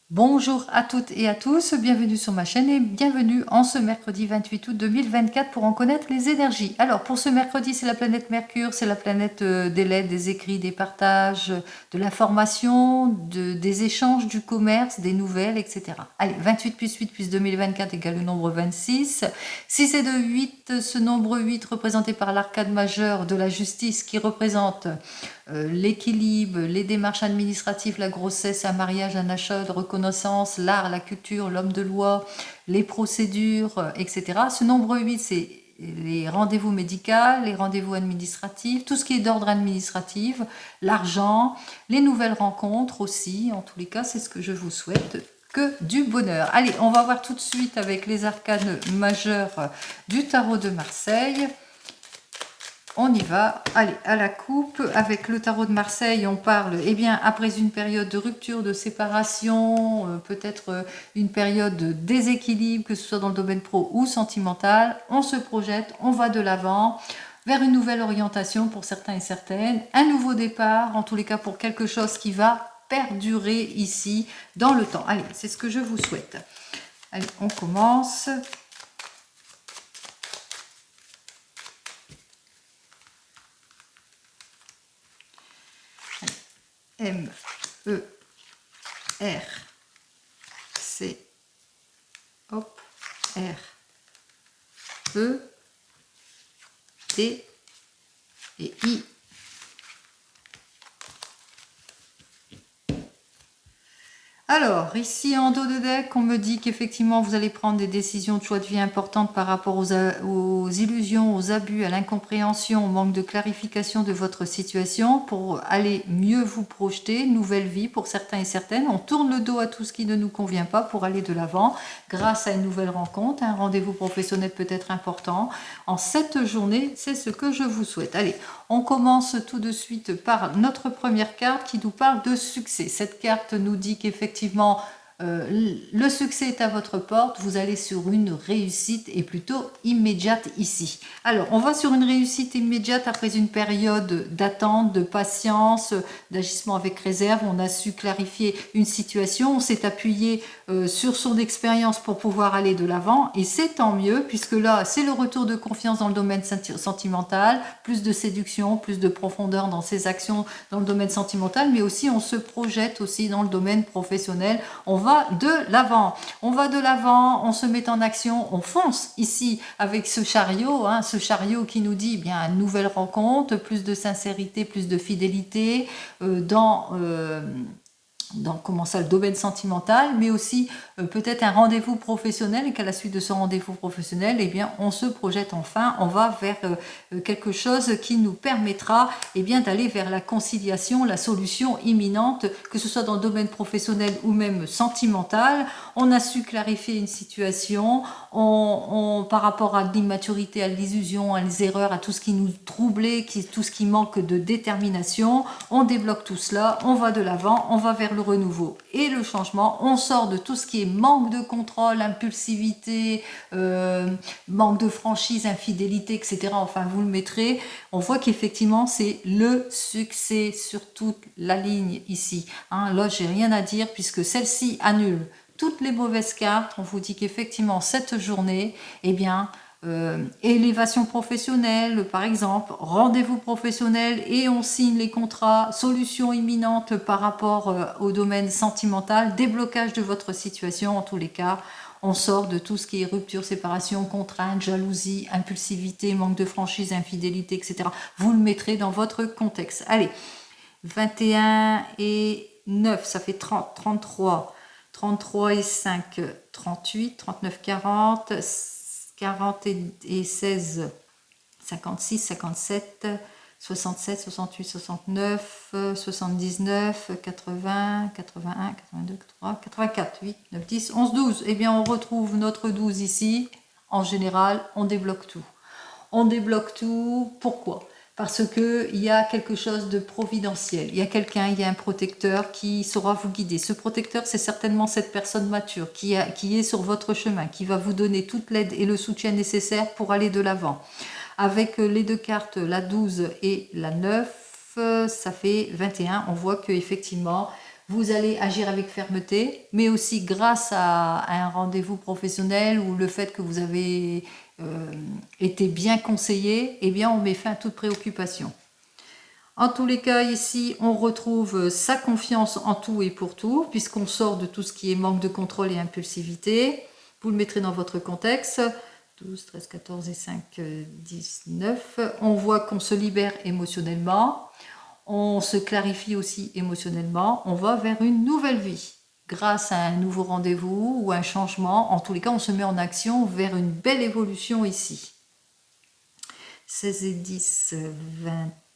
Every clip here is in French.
Bonjour à toutes et à tous, bienvenue sur ma chaîne et bienvenue en ce mercredi 28 août 2024 pour en connaître les énergies. Alors pour ce mercredi, c'est la planète Mercure, c'est la planète des lettres, des écrits, des partages, de l'information, des échanges, du commerce, des nouvelles, etc. Allez, 28 plus 8 plus 2024 égale le nombre 26. 6 et 2, 8, ce nombre 8 représenté par l'arcade majeur de la justice qui représente l'équilibre, les démarches administratives, la grossesse, un mariage, un achat de reconnaissance, l'art, la culture, l'homme de loi, les procédures, etc. Ce nombre 8, c'est les rendez-vous médicaux, les rendez-vous administratifs, tout ce qui est d'ordre administratif, l'argent, les nouvelles rencontres aussi. En tous les cas, c'est ce que je vous souhaite. Que du bonheur. Allez, on va voir tout de suite avec les arcanes majeures du tarot de Marseille. On y va, allez, à la coupe. Avec le tarot de Marseille, on parle, eh bien, après une période de rupture, de séparation, peut-être une période de déséquilibre, que ce soit dans le domaine pro ou sentimental, on se projette, on va de l'avant, vers une nouvelle orientation pour certains et certaines, un nouveau départ, en tous les cas pour quelque chose qui va perdurer ici dans le temps. Allez, c'est ce que je vous souhaite. Allez, on commence. M, E, R, C, hop, R, E, T et I. Alors, ici en dos de deck, on me dit qu'effectivement, vous allez prendre des décisions de choix de vie importantes par rapport aux illusions, aux abus, à l'incompréhension, au manque de clarification de votre situation pour aller mieux vous projeter, nouvelle vie pour certains et certaines. On tourne le dos à tout ce qui ne nous convient pas pour aller de l'avant grâce à une nouvelle rencontre, un rendez-vous professionnel peut-être important. En cette journée, c'est ce que je vous souhaite. Allez, on commence tout de suite par notre première carte qui nous parle de succès. Cette carte nous dit qu'effectivement, le succès est à votre porte, vous allez sur une réussite et plutôt immédiate ici. Alors, on va sur une réussite immédiate après une période d'attente, de patience, d'agissement avec réserve. On a su clarifier une situation, on s'est appuyé sur son expérience pour pouvoir aller de l'avant et c'est tant mieux puisque là, c'est le retour de confiance dans le domaine sentimental, plus de séduction, plus de profondeur dans ses actions dans le domaine sentimental, mais aussi on se projette aussi dans le domaine professionnel. On va de l'avant, on se met en action, on fonce ici avec ce chariot, ce chariot qui nous dit bien une nouvelle rencontre, plus de sincérité, plus de fidélité dans comment ça, le domaine sentimental, mais aussi peut-être un rendez-vous professionnel et qu'à la suite de ce rendez-vous professionnel, eh bien, on se projette enfin, on va vers quelque chose qui nous permettra eh bien, d'aller vers la conciliation, la solution imminente, que ce soit dans le domaine professionnel ou même sentimental. On a su clarifier une situation, par rapport à l'immaturité, à l'illusion, à les erreurs, à tout ce qui nous troublait, tout ce qui manque de détermination, on débloque tout cela, on va de l'avant, on va vers le renouveau et le changement, on sort de tout ce qui est manque de contrôle, impulsivité, manque de franchise, infidélité, etc. Enfin, vous le mettrez, on voit qu'effectivement, c'est le succès sur toute la ligne ici. Là, j'ai rien à dire puisque celle-ci annule toutes les mauvaises cartes. On vous dit qu'effectivement, cette journée, eh bien, élévation professionnelle, par exemple, rendez-vous professionnel et on signe les contrats, solution imminente par rapport au domaine sentimental, déblocage de votre situation en tous les cas. On sort de tout ce qui est rupture, séparation, contrainte, jalousie, impulsivité, manque de franchise, infidélité, etc. Vous le mettrez dans votre contexte. Allez, 21 et 9, ça fait 30, 33. 33 et 5, 38, 39, 40, 40 et 16, 56, 57, 67, 68, 69, 79, 80, 81, 82, 83, 84, 8, 9, 10, 11, 12. Eh bien, on retrouve notre 12 ici. En général, on débloque tout. On débloque tout. Pourquoi ? Parce qu'il y a quelque chose de providentiel. Il y a quelqu'un, il y a un protecteur qui saura vous guider. Ce protecteur, c'est certainement cette personne mature qui est sur votre chemin, qui va vous donner toute l'aide et le soutien nécessaire pour aller de l'avant. Avec les deux cartes, la 12 et la 9, ça fait 21. On voit qu'effectivement, Vous allez agir avec fermeté, mais aussi grâce à un rendez-vous professionnel ou le fait que vous avez été bien conseillé, eh bien on met fin à toute préoccupation. En tous les cas, ici, on retrouve sa confiance en tout et pour tout, puisqu'on sort de tout ce qui est manque de contrôle et impulsivité. Vous le mettrez dans votre contexte. 12, 13, 14 et 5, 19. On voit qu'on se libère émotionnellement. On se clarifie aussi émotionnellement. On va vers une nouvelle vie. Grâce à un nouveau rendez-vous ou un changement, en tous les cas, on se met en action vers une belle évolution ici. 16 et 10,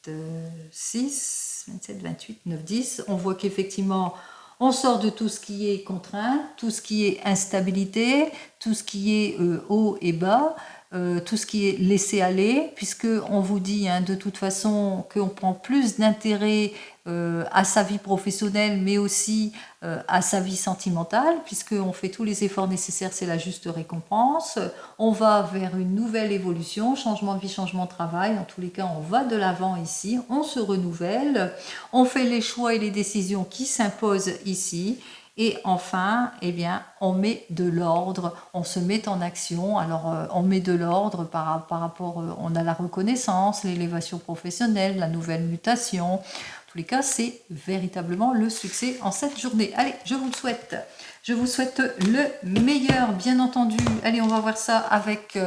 26, 27, 28, 9, 10. On voit qu'effectivement, on sort de tout ce qui est contrainte, tout ce qui est instabilité, tout ce qui est haut et bas, tout ce qui est laissé aller, puisque on vous dit de toute façon qu'on prend plus d'intérêt à sa vie professionnelle, mais aussi à sa vie sentimentale, puisqu'on fait tous les efforts nécessaires, c'est la juste récompense. On va vers une nouvelle évolution, changement de vie, changement de travail. En tous les cas, on va de l'avant ici, on se renouvelle, on fait les choix et les décisions qui s'imposent ici. Et enfin, eh bien, on met de l'ordre, on se met en action. Alors, on met de l'ordre par rapport, on a la reconnaissance, l'élévation professionnelle, la nouvelle mutation. En tous les cas, c'est véritablement le succès en cette journée. Allez, je vous le souhaite. Je vous souhaite le meilleur, bien entendu. Allez, on va voir ça avec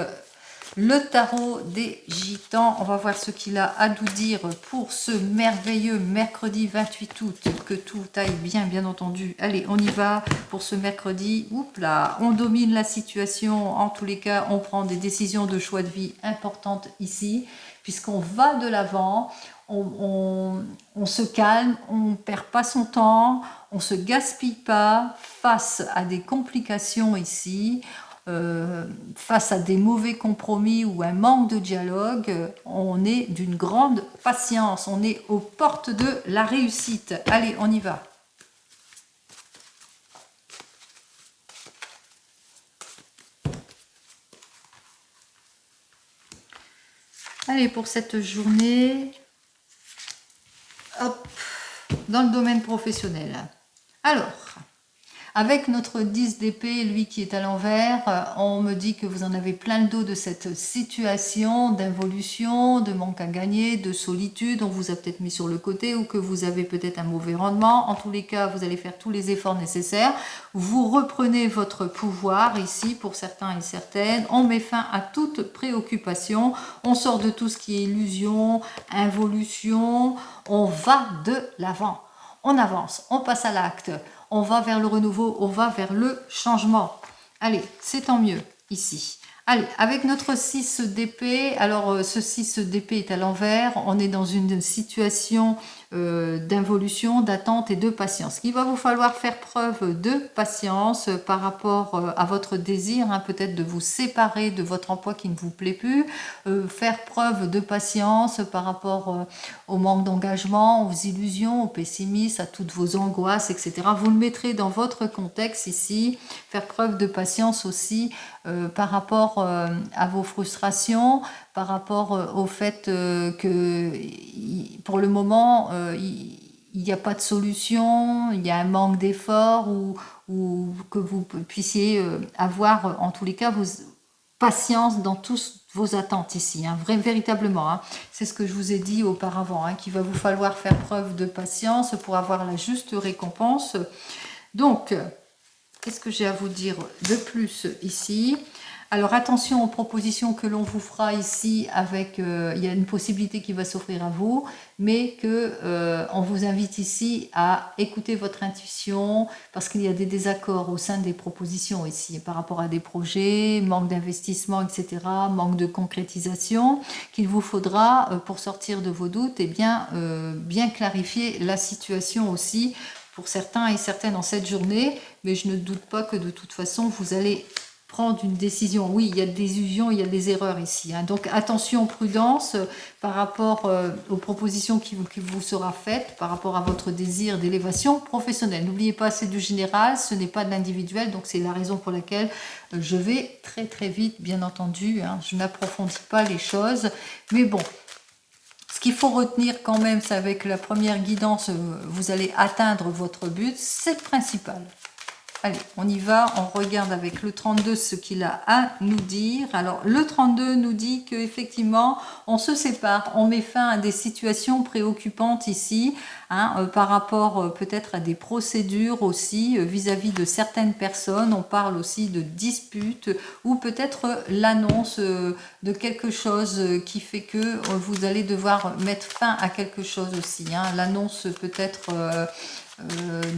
le tarot des gitans. On va voir ce qu'il a à nous dire pour ce merveilleux mercredi 28 août. Que tout aille bien, bien entendu. Allez, on y va pour ce mercredi. Oups là, on domine la situation. En tous les cas, on prend des décisions de choix de vie importantes ici, puisqu'on va de l'avant. On se calme, on ne perd pas son temps, on ne se gaspille pas face à des complications ici. Face à des mauvais compromis ou un manque de dialogue, on est d'une grande patience, on est aux portes de la réussite. Allez, on y va. Allez, pour cette journée, hop, dans le domaine professionnel. Alors, avec notre 10 d'épée, lui qui est à l'envers, on me dit que vous en avez plein le dos de cette situation d'involution, de manque à gagner, de solitude. On vous a peut-être mis sur le côté ou que vous avez peut-être un mauvais rendement. En tous les cas, vous allez faire tous les efforts nécessaires. Vous reprenez votre pouvoir ici pour certains et certaines. On met fin à toute préoccupation. On sort de tout ce qui est illusion, involution. On va de l'avant. On avance, on passe à l'acte. On va vers le renouveau, on va vers le changement. Allez, c'est tant mieux ici. Allez, avec notre 6 d'épée, alors ce 6 d'épée est à l'envers, on est dans une situation d'involution, d'attente et de patience. Il va vous falloir faire preuve de patience par rapport à votre désir, peut-être de vous séparer de votre emploi qui ne vous plaît plus, faire preuve de patience par rapport au manque d'engagement, aux illusions, au pessimisme, à toutes vos angoisses, etc. Vous le mettrez dans votre contexte ici, faire preuve de patience aussi par rapport à vos frustrations, par rapport au fait que pour le moment, il n'y a pas de solution, il y a un manque d'effort ou que vous puissiez avoir en tous les cas vos patience dans tous vos attentes ici, véritablement. C'est ce que je vous ai dit auparavant, qu'il va vous falloir faire preuve de patience pour avoir la juste récompense. Donc, qu'est-ce que j'ai à vous dire de plus ici ? Alors attention aux propositions que l'on vous fera ici avec, il y a une possibilité qui va s'offrir à vous, mais on vous invite ici à écouter votre intuition parce qu'il y a des désaccords au sein des propositions ici par rapport à des projets, manque d'investissement, etc., manque de concrétisation, qu'il vous faudra pour sortir de vos doutes et bien clarifier la situation aussi pour certains et certaines dans cette journée, mais je ne doute pas que de toute façon vous allez prendre une décision. Oui, il y a des illusions, il y a des erreurs ici. Donc attention, prudence par rapport aux propositions qui vous sera faites, par rapport à votre désir d'élévation professionnelle. N'oubliez pas, c'est du général, ce n'est pas de l'individuel, donc c'est la raison pour laquelle je vais très très vite, bien entendu. Je n'approfondis pas les choses, mais bon. Ce qu'il faut retenir quand même, c'est avec la première guidance, vous allez atteindre votre but, c'est le principal. Allez, on y va, on regarde avec le 32 ce qu'il a à nous dire. Alors, le 32 nous dit qu'effectivement, on se sépare, on met fin à des situations préoccupantes ici, hein, par rapport peut-être à des procédures aussi vis-à-vis de certaines personnes. On parle aussi de disputes ou peut-être l'annonce de quelque chose qui fait que vous allez devoir mettre fin à quelque chose aussi. Hein. L'annonce peut-être...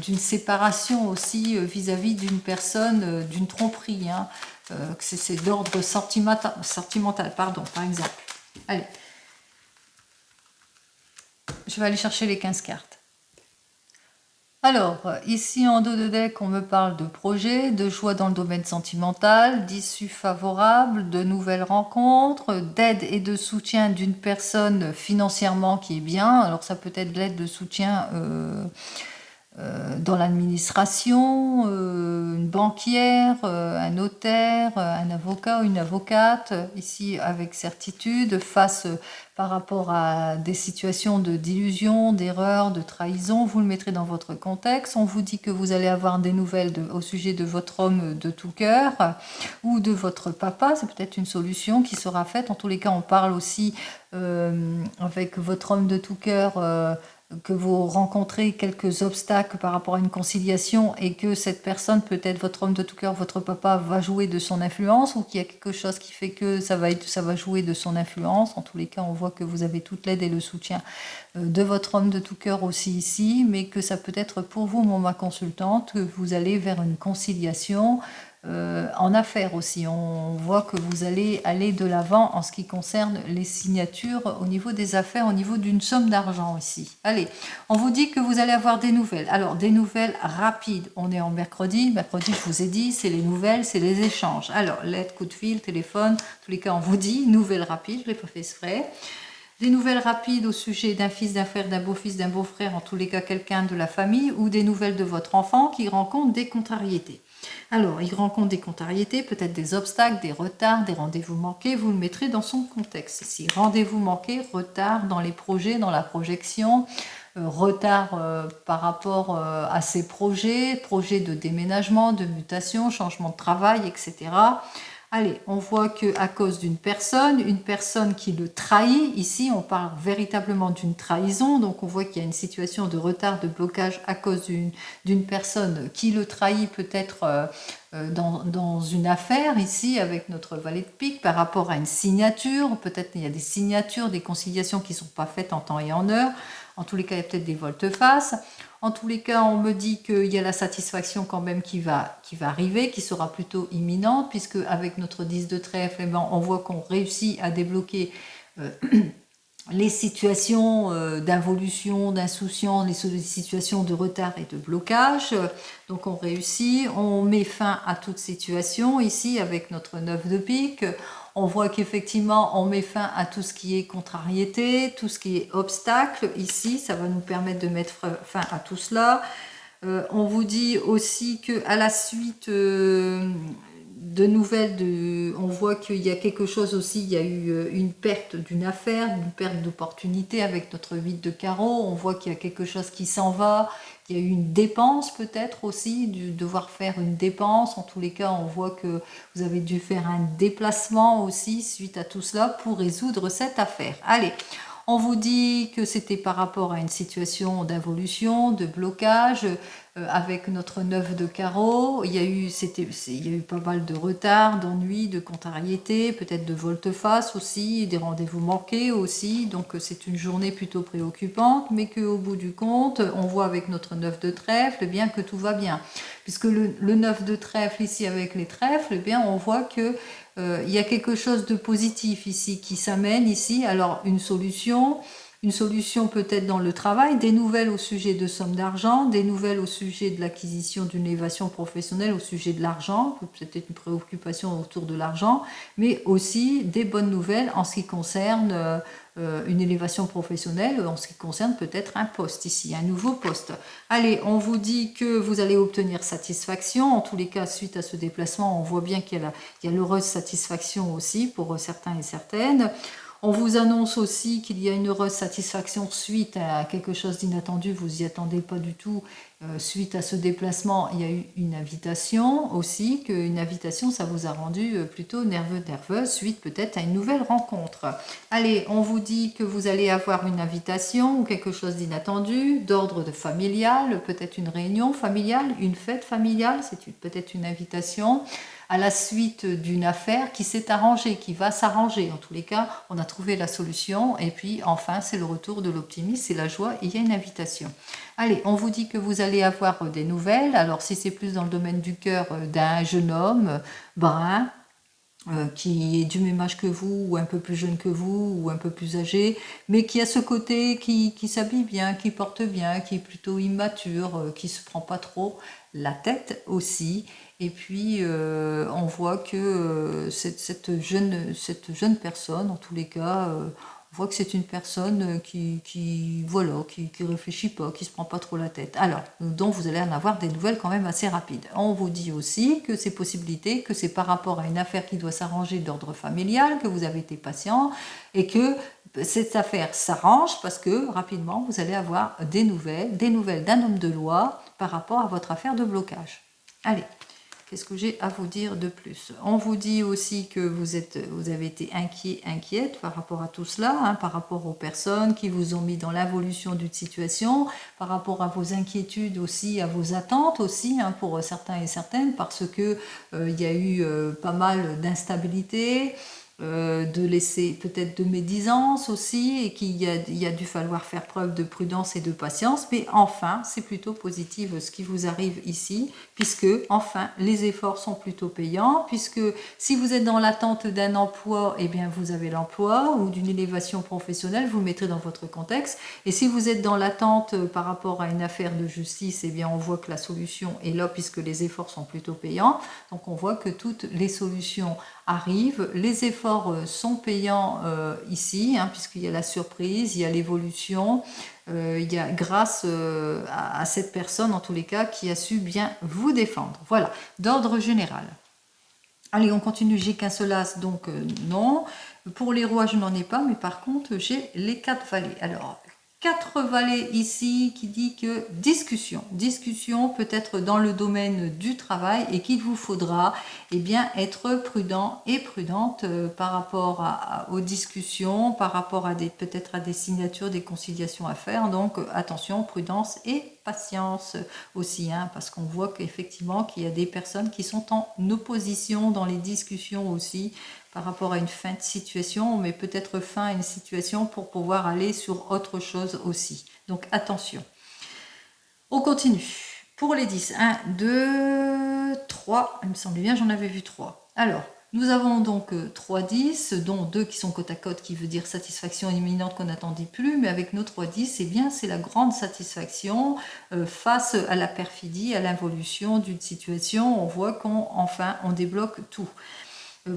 d'une séparation aussi vis-à-vis d'une personne, d'une tromperie, hein, que c'est d'ordre sentimental, pardon, par exemple. Allez, je vais aller chercher les 15 cartes. Alors, ici en dos de deck, on me parle de projets, de joie dans le domaine sentimental, d'issues favorables, de nouvelles rencontres, d'aide et de soutien d'une personne financièrement qui est bien. Alors, ça peut être de l'aide de soutien dans l'administration, une banquière, un notaire, un avocat ou une avocate, ici avec certitude, face par rapport à des situations d'illusion, d'erreur, de trahison, vous le mettrez dans votre contexte. On vous dit que vous allez avoir des nouvelles au sujet de votre homme de tout cœur ou de votre papa, c'est peut-être une solution qui sera faite. En tous les cas, on parle aussi avec votre homme de tout cœur, que vous rencontrez quelques obstacles par rapport à une conciliation et que cette personne, peut-être votre homme de tout cœur, votre papa, va jouer de son influence ou qu'il y a quelque chose qui fait que ça va jouer de son influence. En tous les cas, on voit que vous avez toute l'aide et le soutien de votre homme de tout cœur aussi ici, mais que ça peut être pour vous, ma consultante, que vous allez vers une conciliation. En affaires aussi, on voit que vous allez aller de l'avant en ce qui concerne les signatures au niveau des affaires, au niveau d'une somme d'argent ici. Allez, on vous dit que vous allez avoir des nouvelles. Alors, des nouvelles rapides. On est en mercredi. Mercredi, je vous ai dit, c'est les nouvelles, c'est les échanges. Alors, lettre, coup de fil, téléphone, en tous les cas, on vous dit nouvelles rapides. Je ne l'ai pas fait exprès. Des nouvelles rapides au sujet d'un fils, d'un frère, d'un beau-fils, d'un beau-frère, en tous les cas, quelqu'un de la famille, ou des nouvelles de votre enfant qui rencontre des contrariétés. Alors, il rencontre des contrariétés, peut-être des obstacles, des retards, des rendez-vous manqués. Vous le mettrez dans son contexte ici. Rendez-vous manqués, retard dans les projets, dans la projection, retard par rapport à ses projets de déménagement, de mutation, changement de travail, etc. Allez, on voit qu'à cause d'une personne qui le trahit, ici on parle véritablement d'une trahison, donc on voit qu'il y a une situation de retard, de blocage à cause d'une personne qui le trahit peut-être dans une affaire, ici avec notre valet de pique, par rapport à une signature, peut-être il y a des signatures, des conciliations qui ne sont pas faites en temps et en heure, en tous les cas il y a peut-être des volte-face. En tous les cas, on me dit qu'il y a la satisfaction quand même qui va arriver, qui sera plutôt imminente, puisque avec notre 10 de trèfle, eh ben, on voit qu'on réussit à débloquer les situations d'involution, d'insouciance, les situations de retard et de blocage. Donc on réussit, on met fin à toute situation ici avec notre 9 de pique. On voit qu'effectivement, on met fin à tout ce qui est contrariété, tout ce qui est obstacle. Ici, ça va nous permettre de mettre fin à tout cela. On vous dit aussi qu'à la suite de nouvelles, on voit qu'il y a quelque chose aussi, il y a eu une perte d'une affaire, une perte d'opportunité avec notre 8 de carreau. On voit qu'il y a quelque chose qui s'en va. Il y a eu une dépense peut-être aussi, devoir faire une dépense. En tous les cas, on voit que vous avez dû faire un déplacement aussi suite à tout cela pour résoudre cette affaire. Allez, on vous dit que c'était par rapport à une situation d'involution, de blocage, avec notre 9 de carreau. Il y a eu pas mal de retard, d'ennuis, de contrariétés, peut-être de volte-face aussi, des rendez-vous manqués aussi. Donc c'est une journée plutôt préoccupante, mais qu'au bout du compte, on voit avec notre 9 de trèfle eh bien que tout va bien. Puisque le 9 de trèfle ici avec les trèfles, eh bien on voit que il y a quelque chose de positif ici qui s'amène ici. Alors une solution peut-être dans le travail, des nouvelles au sujet de sommes d'argent, des nouvelles au sujet de l'acquisition d'une élévation professionnelle au sujet de l'argent, peut-être une préoccupation autour de l'argent, mais aussi des bonnes nouvelles en ce qui concerne une élévation professionnelle, en ce qui concerne peut-être un poste ici, un nouveau poste. Allez, on vous dit que vous allez obtenir satisfaction. En tous les cas, suite à ce déplacement, on voit bien qu'il y a l'heureuse satisfaction aussi pour certains et certaines. On vous annonce aussi qu'il y a une heureuse satisfaction suite à quelque chose d'inattendu, vous y attendez pas du tout. Suite à ce déplacement, il y a eu une invitation aussi, qu'une invitation, ça vous a rendu plutôt nerveuse, suite peut-être à une nouvelle rencontre. Allez, on vous dit que vous allez avoir une invitation ou quelque chose d'inattendu, d'ordre familial, peut-être une réunion familiale, une fête familiale, c'est peut-être une invitation à la suite d'une affaire qui s'est arrangée, qui va s'arranger. En tous les cas, on a trouvé la solution et puis enfin, c'est le retour de l'optimisme, c'est la joie et il y a une invitation. Allez, on vous dit que vous allez avoir des nouvelles. Alors, si c'est plus dans le domaine du cœur, d'un jeune homme brun, qui est du même âge que vous, ou un peu plus jeune que vous, ou un peu plus âgé, mais qui a ce côté qui s'habille bien, qui porte bien, qui est plutôt immature, qui se prend pas trop la tête aussi. Et puis, on voit que cette jeune personne, en tous les cas, on voit que c'est une personne voilà, qui réfléchit pas, qui se prend pas trop la tête. Alors, dont vous allez en avoir des nouvelles quand même assez rapides. On vous dit aussi que c'est possibilité, que c'est par rapport à une affaire qui doit s'arranger d'ordre familial, que vous avez été patient et que cette affaire s'arrange parce que rapidement vous allez avoir des nouvelles d'un homme de loi par rapport à votre affaire de blocage. Allez. Qu'est-ce que j'ai à vous dire de plus? On vous dit aussi que vous avez été inquiète par rapport à tout cela, hein, par rapport aux personnes qui vous ont mis dans l'évolution d'une situation, par rapport à vos inquiétudes aussi, à vos attentes aussi, hein, pour certains et certaines, parce que il y a eu pas mal d'instabilité, de laisser peut-être de médisance aussi, et qu'il y a dû falloir faire preuve de prudence et de patience, mais enfin c'est plutôt positif ce qui vous arrive ici, puisque enfin les efforts sont plutôt payants, puisque si vous êtes dans l'attente d'un emploi, eh bien vous avez l'emploi, ou d'une élévation professionnelle, vous le mettrez dans votre contexte, et si vous êtes dans l'attente par rapport à une affaire de justice, eh bien on voit que la solution est là, puisque les efforts sont plutôt payants, donc on voit que toutes les solutions arrivent, les efforts sont payants ici, hein, puisqu'il y a la surprise, il y a l'évolution, il y a grâce à cette personne en tous les cas qui a su bien vous défendre. Voilà, d'ordre général. Allez, on continue, j'ai qu'un seul as, donc non. Pour les rois, je n'en ai pas, mais par contre, j'ai les 4 valets. Alors, 4 valets ici qui dit que discussion peut-être dans le domaine du travail et qu'il vous faudra bien, être prudent et prudente par rapport aux discussions, par rapport à peut-être à des signatures, des conciliations à faire. Donc attention, prudence et patience aussi, hein, parce qu'on voit qu'effectivement qu'il y a des personnes qui sont en opposition dans les discussions aussi, par rapport à une fin de situation, mais peut-être fin à une situation pour pouvoir aller sur autre chose aussi. Donc attention. On continue. Pour les 10, 1, 2, 3, il me semblait bien j'en avais vu 3. Alors, nous avons donc 3 10, dont 2 qui sont côte à côte, qui veut dire satisfaction imminente qu'on n'attendait plus, mais avec nos 3 10, eh bien c'est la grande satisfaction face à la perfidie, à l'involution d'une situation. On voit qu'enfin on débloque tout.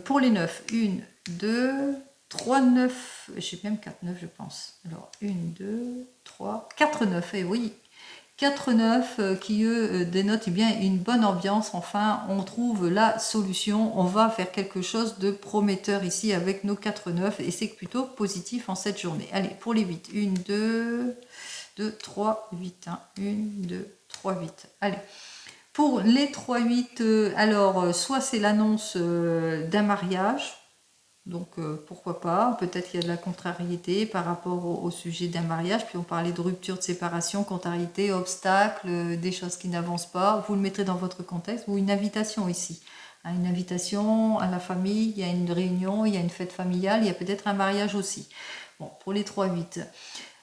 Pour les 9, 1, 2, 3 9, j'ai même 4 9 je pense. Alors 1, 2, 3, 4 9, et oui, 4 9 qui eux dénotent bien une bonne ambiance. Enfin, on trouve la solution, on va faire quelque chose de prometteur ici avec nos 4 9 et c'est plutôt positif en cette journée. Allez, pour les 8, 1, 2, 2, 3, 8, 1, 1, 2, 3, 8. Allez. Pour les 3-8, alors, soit c'est l'annonce d'un mariage, donc pourquoi pas, peut-être qu'il y a de la contrariété par rapport au sujet d'un mariage, puis on parlait de rupture, de séparation, contrariété, obstacle, des choses qui n'avancent pas, vous le mettrez dans votre contexte, ou une invitation ici. Hein, une invitation à la famille, il y a une réunion, il y a une fête familiale, il y a peut-être un mariage aussi. Bon, pour les 3-8.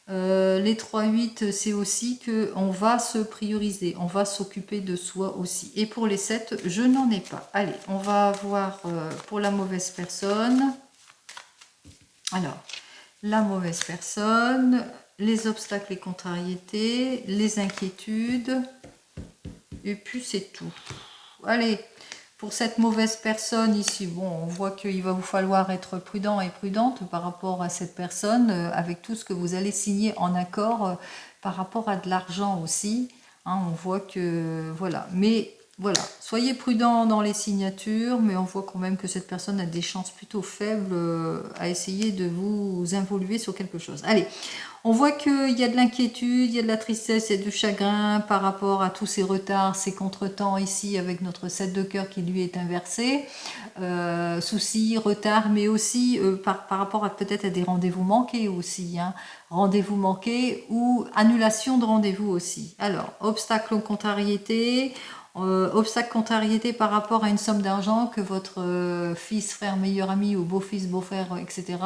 Les 3-8, c'est aussi qu'on va se prioriser, on va s'occuper de soi aussi. Et pour les 7, je n'en ai pas. Allez, on va voir pour la mauvaise personne. Alors, la mauvaise personne, les obstacles, les contrariétés, les inquiétudes. Et puis c'est tout. Allez, pour cette mauvaise personne ici, bon, on voit qu'il va vous falloir être prudent et prudente par rapport à cette personne, avec tout ce que vous allez signer en accord par rapport à de l'argent aussi. Hein, on voit que, voilà. Mais Voilà, soyez prudent dans les signatures, mais on voit quand même que cette personne a des chances plutôt faibles à essayer de vous involuer sur quelque chose. Allez, on voit qu'il y a de l'inquiétude, il y a de la tristesse, il y a du chagrin par rapport à tous ces retards, ces contretemps ici avec notre 7 de cœur qui lui est inversé. Soucis, retards, mais aussi par rapport à peut-être à des rendez-vous manqués aussi. Hein. Rendez-vous manqués ou annulation de rendez-vous aussi. Alors, obstacle aux contrariétés. Obstacle, contrariété par rapport à une somme d'argent que votre fils, frère, meilleur ami ou beau-fils, beau-frère, etc.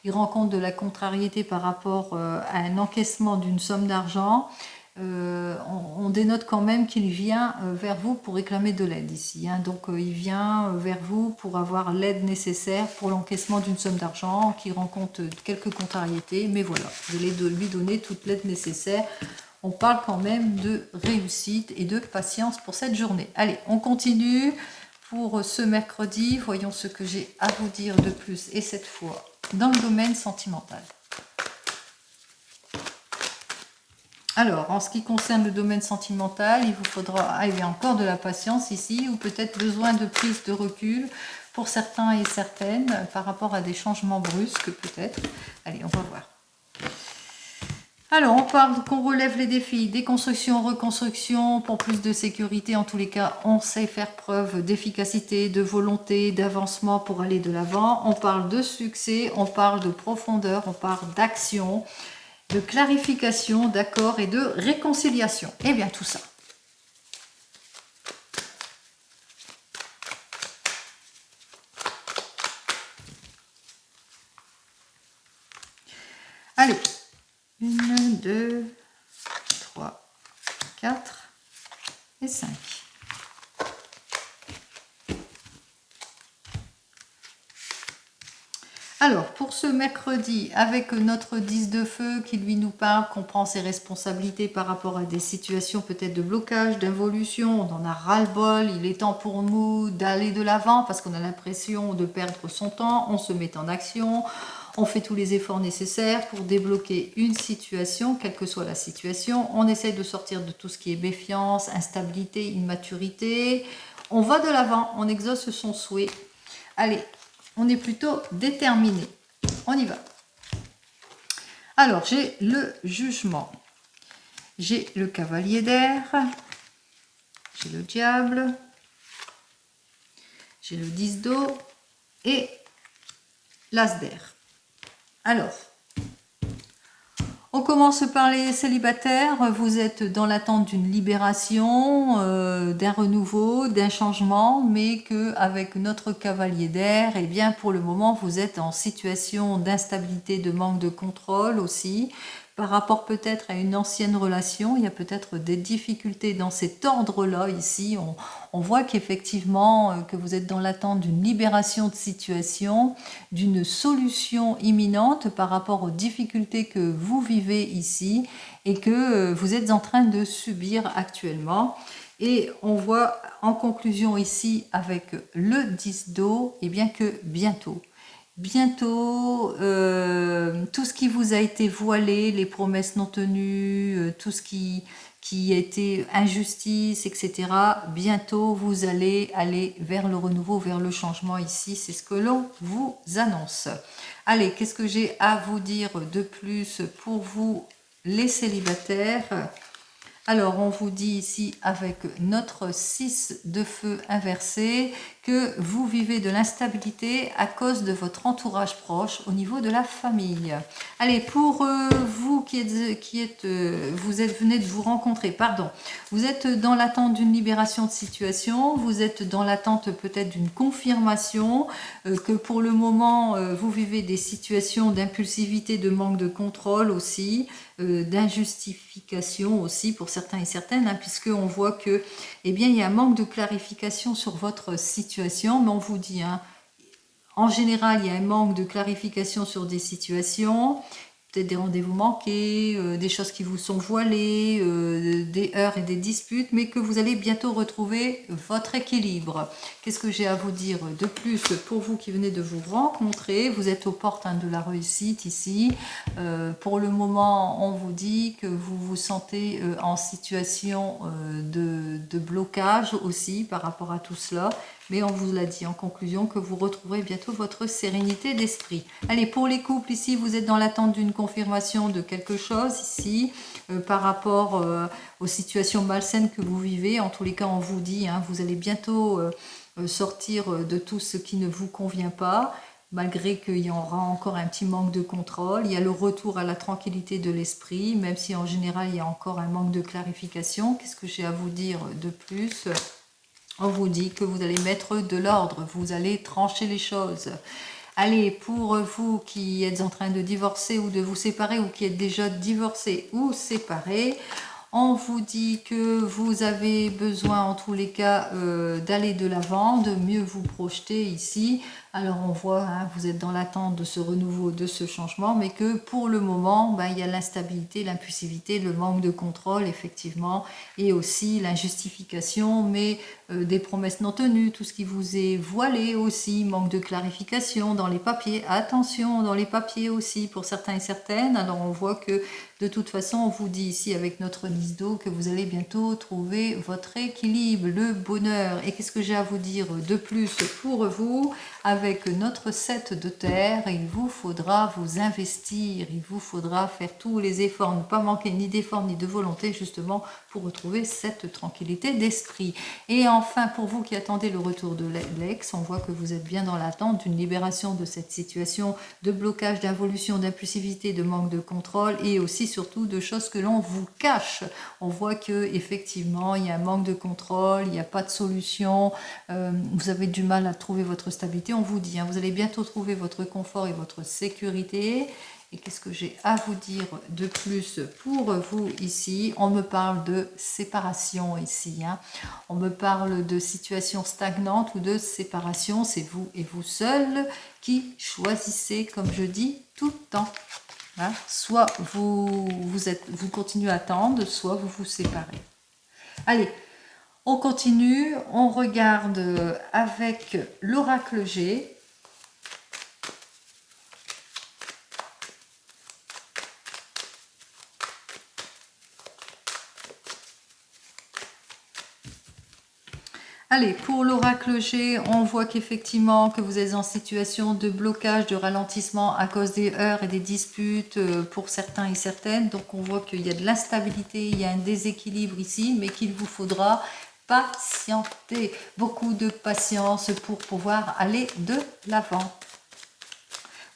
Il rencontre de la contrariété par rapport à un encaissement d'une somme d'argent. On dénote quand même qu'il vient vers vous pour réclamer de l'aide ici. Hein. Donc il vient vers vous pour avoir l'aide nécessaire pour l'encaissement d'une somme d'argent, qui rencontre quelques contrariétés. Mais voilà, vous allez lui donner toute l'aide nécessaire. On parle quand même de réussite et de patience pour cette journée. Allez, on continue pour ce mercredi. Voyons ce que j'ai à vous dire de plus, et cette fois dans le domaine sentimental. Alors, en ce qui concerne le domaine sentimental, il vous faudra encore de la patience ici, ou peut-être besoin de prise de recul pour certains et certaines par rapport à des changements brusques peut-être. Allez, on va voir. Alors, on parle qu'on relève les défis, déconstruction, reconstruction, pour plus de sécurité. En tous les cas, on sait faire preuve d'efficacité, de volonté, d'avancement pour aller de l'avant. On parle de succès, on parle de profondeur, on parle d'action, de clarification, d'accord, et de réconciliation. Eh bien, tout ça. Allez. 1, 2, 3, 4 et 5. Alors, pour ce mercredi, avec notre 10 de feu qui lui nous parle, qu'on prend ses responsabilités par rapport à des situations peut-être de blocage, d'involution, on en a ras-le-bol, il est temps pour nous d'aller de l'avant parce qu'on a l'impression de perdre son temps, on se met en action. On fait tous les efforts nécessaires pour débloquer une situation, quelle que soit la situation. On essaie de sortir de tout ce qui est méfiance, instabilité, immaturité. On va de l'avant, on exauce son souhait. Allez, on est plutôt déterminé. On y va. Alors, j'ai le jugement. J'ai le cavalier d'air. J'ai le diable. J'ai le 10 d'eau. Et l'as d'air. Alors, on commence par les célibataires. Vous êtes dans l'attente d'une libération, d'un renouveau, d'un changement, mais qu'avec notre cavalier d'air, eh bien, pour le moment, vous êtes en situation d'instabilité, de manque de contrôle aussi. Par rapport peut-être à une ancienne relation, il y a peut-être des difficultés dans cet ordre-là ici. On voit qu'effectivement, que vous êtes dans l'attente d'une libération de situation, d'une solution imminente par rapport aux difficultés que vous vivez ici et que vous êtes en train de subir actuellement. Et on voit en conclusion ici avec le 10 d'eau, et bien que bientôt, tout ce qui vous a été voilé, les promesses non tenues, tout ce qui a été injustice, etc. Bientôt, vous allez aller vers le renouveau, vers le changement ici. C'est ce que l'on vous annonce. Allez, qu'est-ce que j'ai à vous dire de plus pour vous, les célibataires ? Alors, on vous dit ici, avec notre 6 de feu inversé, que vous vivez de l'instabilité à cause de votre entourage proche au niveau de la famille. Allez, pour vous venez de vous rencontrer, vous êtes dans l'attente d'une libération de situation, vous êtes dans l'attente peut-être d'une confirmation, que pour le moment, vous vivez des situations d'impulsivité, de manque de contrôle aussi, d'injustification aussi pour certains et certaines, hein, puisqu'on voit que, eh bien, il y a un manque de clarification sur votre situation, mais on vous dit, hein, en général, il y a un manque de clarification sur des situations, peut-être des rendez-vous manqués, des choses qui vous sont voilées, des heurts et des disputes, mais que vous allez bientôt retrouver votre équilibre. Qu'est-ce que j'ai à vous dire de plus pour vous qui venez de vous rencontrer? Vous êtes aux portes de la réussite ici. Pour le moment, on vous dit que vous vous sentez en situation de blocage aussi par rapport à tout cela. Mais on vous l'a dit en conclusion que vous retrouverez bientôt votre sérénité d'esprit. Allez, pour les couples ici, vous êtes dans l'attente d'une confirmation de quelque chose ici par rapport aux situations malsaines que vous vivez. En tous les cas, on vous dit, hein, vous allez bientôt sortir de tout ce qui ne vous convient pas, malgré qu'il y aura encore un petit manque de contrôle. Il y a le retour à la tranquillité de l'esprit, même si en général il y a encore un manque de clarification. Qu'est-ce que j'ai à vous dire de plus? On vous dit que vous allez mettre de l'ordre, vous allez trancher les choses. Allez, pour vous qui êtes en train de divorcer ou de vous séparer, ou qui êtes déjà divorcé ou séparé, on vous dit que vous avez besoin en tous les cas d'aller de l'avant, de mieux vous projeter ici. Alors on voit, hein, vous êtes dans l'attente de ce renouveau, de ce changement, mais que pour le moment, ben, il y a l'instabilité, l'impulsivité, le manque de contrôle, effectivement, et aussi l'injustification, mais des promesses non tenues, tout ce qui vous est voilé aussi, manque de clarification dans les papiers. Attention, dans les papiers aussi, pour certains et certaines. Alors on voit que de toute façon, on vous dit ici avec notre liste d'eau que vous allez bientôt trouver votre équilibre, le bonheur. Et qu'est-ce que j'ai à vous dire de plus pour vous? Avec notre 7 de terre, il vous faudra vous investir, il vous faudra faire tous les efforts, ne pas manquer ni d'efforts ni de volonté justement pour retrouver cette tranquillité d'esprit. Et enfin, pour vous qui attendez le retour de l'ex, on voit que vous êtes bien dans l'attente d'une libération de cette situation de blocage, d'involution, d'impulsivité, de manque de contrôle et aussi surtout de choses que l'on vous cache. On voit que effectivement il y a un manque de contrôle, il n'y a pas de solution, vous avez du mal à trouver votre stabilité. On vous dit, hein, vous allez bientôt trouver votre confort et votre sécurité. Et qu'est-ce que j'ai à vous dire de plus pour vous ici? On me parle de séparation ici. Hein. On me parle de situation stagnante ou de séparation. C'est vous et vous seul qui choisissez, comme je dis, tout le temps. Hein. Soit vous continuez à attendre, soit vous vous séparez. Allez, on continue. On regarde avec l'oracle G. Allez, pour l'oracle G, on voit qu'effectivement que vous êtes en situation de blocage, de ralentissement à cause des heurts et des disputes pour certains et certaines. Donc on voit qu'il y a de l'instabilité, il y a un déséquilibre ici, mais qu'il vous faudra patienter, beaucoup de patience pour pouvoir aller de l'avant.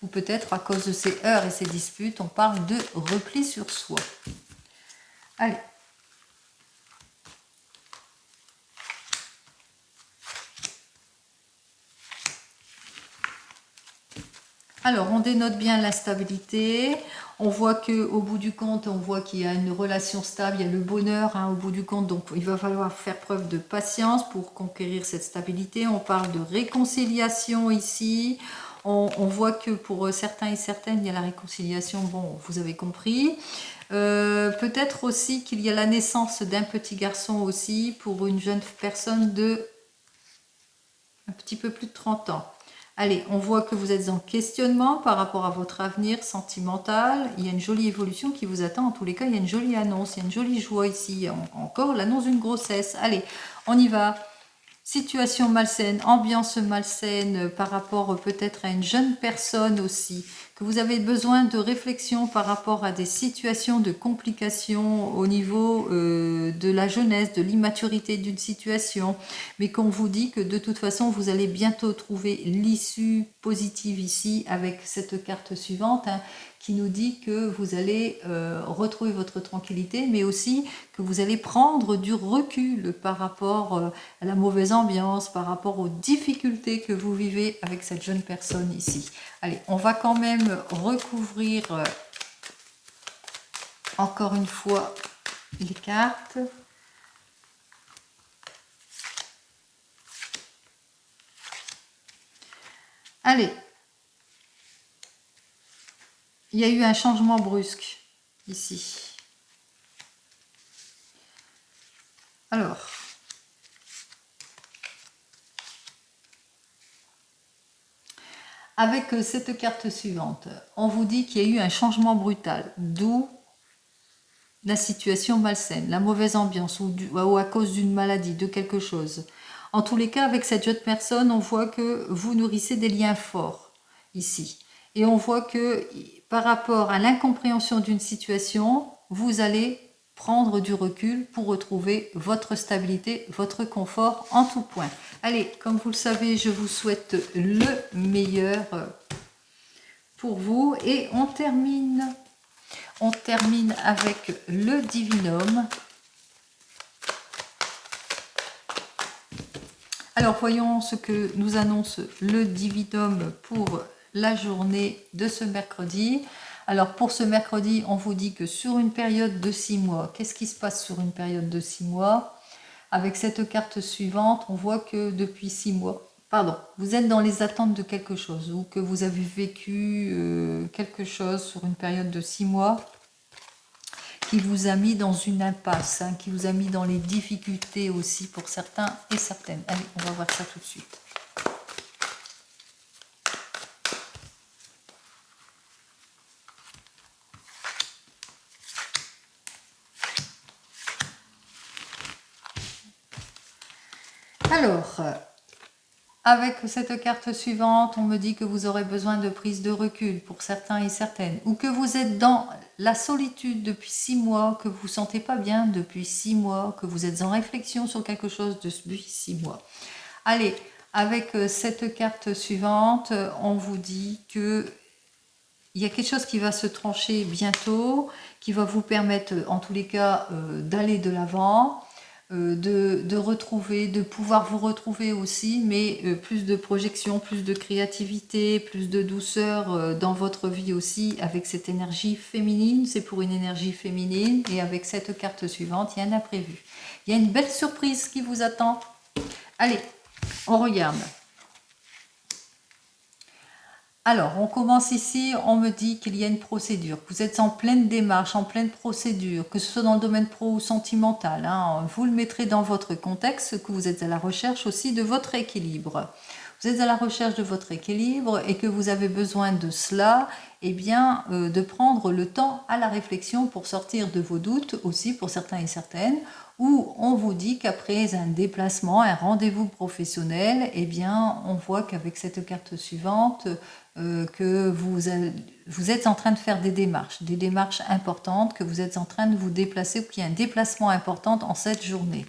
Ou peut-être à cause de ces heurts et ces disputes, on parle de repli sur soi. Allez. Alors, on dénote bien la stabilité. On voit qu'au bout du compte, on voit qu'il y a une relation stable, il y a le bonheur hein, au bout du compte. Donc, il va falloir faire preuve de patience pour conquérir cette stabilité. On parle de réconciliation ici. On voit que pour certains et certaines, il y a la réconciliation. Bon, vous avez compris. Peut-être aussi qu'il y a la naissance d'un petit garçon aussi pour une jeune personne de un petit peu plus de 30 ans. Allez, on voit que vous êtes en questionnement par rapport à votre avenir sentimental. Il y a une jolie évolution qui vous attend. En tous les cas, il y a une jolie annonce, il y a une jolie joie ici. Encore l'annonce d'une grossesse. Allez, on y va. Situation malsaine, ambiance malsaine par rapport peut-être à une jeune personne aussi, que vous avez besoin de réflexion par rapport à des situations de complications au niveau de la jeunesse, de l'immaturité d'une situation, mais qu'on vous dit que de toute façon vous allez bientôt trouver l'issue positive ici avec cette carte suivante, hein, qui nous dit que vous allez retrouver votre tranquillité, mais aussi que vous allez prendre du recul par rapport à la mauvaise ambiance, par rapport aux difficultés que vous vivez avec cette jeune personne ici. Allez, on va quand même recouvrir encore une fois les cartes. Allez. Il y a eu un changement brusque ici. Alors, avec cette carte suivante, on vous dit qu'il y a eu un changement brutal, d'où la situation malsaine, la mauvaise ambiance ou à cause d'une maladie, de quelque chose. En tous les cas, avec cette jeune personne, on voit que vous nourrissez des liens forts ici. Et on voit que par rapport à l'incompréhension d'une situation, vous allez prendre du recul pour retrouver votre stabilité, votre confort en tout point. Allez, comme vous le savez, je vous souhaite le meilleur pour vous et on termine avec le divinum. Alors voyons ce que nous annonce le divinum pour la journée de ce mercredi. Alors pour ce mercredi, on vous dit que sur une période de 6 mois, qu'est-ce qui se passe sur une période de 6 mois? Avec cette carte suivante, on voit que depuis 6 mois, vous êtes dans les attentes de quelque chose ou que vous avez vécu quelque chose sur une période de 6 mois qui vous a mis dans une impasse, hein, qui vous a mis dans les difficultés aussi pour certains et certaines. Allez, on va voir ça tout de suite. Alors, avec cette carte suivante, on me dit que vous aurez besoin de prise de recul pour certains et certaines, ou que vous êtes dans la solitude depuis 6 mois, que vous ne vous sentez pas bien depuis 6 mois, que vous êtes en réflexion sur quelque chose depuis 6 mois. Allez, avec cette carte suivante, on vous dit que il y a quelque chose qui va se trancher bientôt, qui va vous permettre, en tous les cas, d'aller de l'avant, de retrouver, de pouvoir vous retrouver aussi, mais plus de projection, plus de créativité, plus de douceur dans votre vie aussi, avec cette énergie féminine. C'est pour une énergie féminine, et avec cette carte suivante, il y a un imprévu. Il y a une belle surprise qui vous attend. Allez, on regarde. Alors, on commence ici, on me dit qu'il y a une procédure, que vous êtes en pleine démarche, en pleine procédure, que ce soit dans le domaine pro ou sentimental, hein, vous le mettrez dans votre contexte, que vous êtes à la recherche aussi de votre équilibre. Vous êtes à la recherche de votre équilibre et que vous avez besoin de cela, eh bien, de prendre le temps à la réflexion pour sortir de vos doutes aussi pour certains et certaines, où on vous dit qu'après un déplacement, un rendez-vous professionnel, eh bien, on voit qu'avec cette carte suivante, que vous êtes en train de faire des démarches importantes, que vous êtes en train de vous déplacer, ou qu'il y a un déplacement important en cette journée.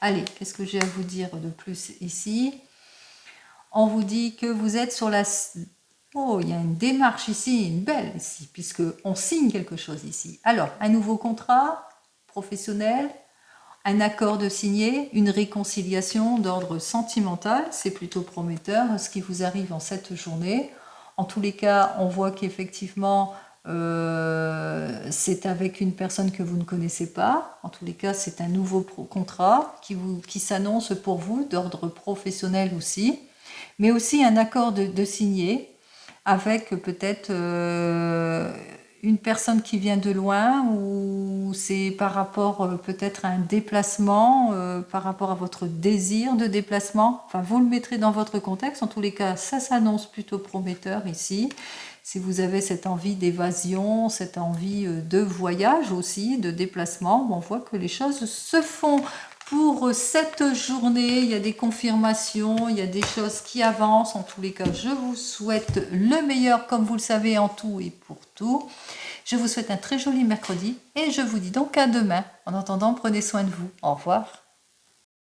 Allez, qu'est-ce que j'ai à vous dire de plus ici? On vous dit que vous êtes sur la... Oh, il y a une démarche ici, une belle ici, puisqu'on signe quelque chose ici. Alors, un nouveau contrat professionnel, un accord de signer, une réconciliation d'ordre sentimental, c'est plutôt prometteur ce qui vous arrive en cette journée. En tous les cas, on voit qu'effectivement, c'est avec une personne que vous ne connaissez pas. En tous les cas, c'est un nouveau contrat qui s'annonce pour vous, d'ordre professionnel aussi, mais aussi un accord de signer avec peut-être une personne qui vient de loin, ou c'est par rapport peut-être à un déplacement, par rapport à votre désir de déplacement. Enfin, vous le mettrez dans votre contexte. En tous les cas, ça s'annonce plutôt prometteur ici. Si vous avez cette envie d'évasion, cette envie de voyage aussi, de déplacement, on voit que les choses se font. Pour cette journée, il y a des confirmations, il y a des choses qui avancent. En tous les cas, je vous souhaite le meilleur, comme vous le savez, en tout et pour tout. Je vous souhaite un très joli mercredi et je vous dis donc à demain. En attendant, prenez soin de vous. Au revoir.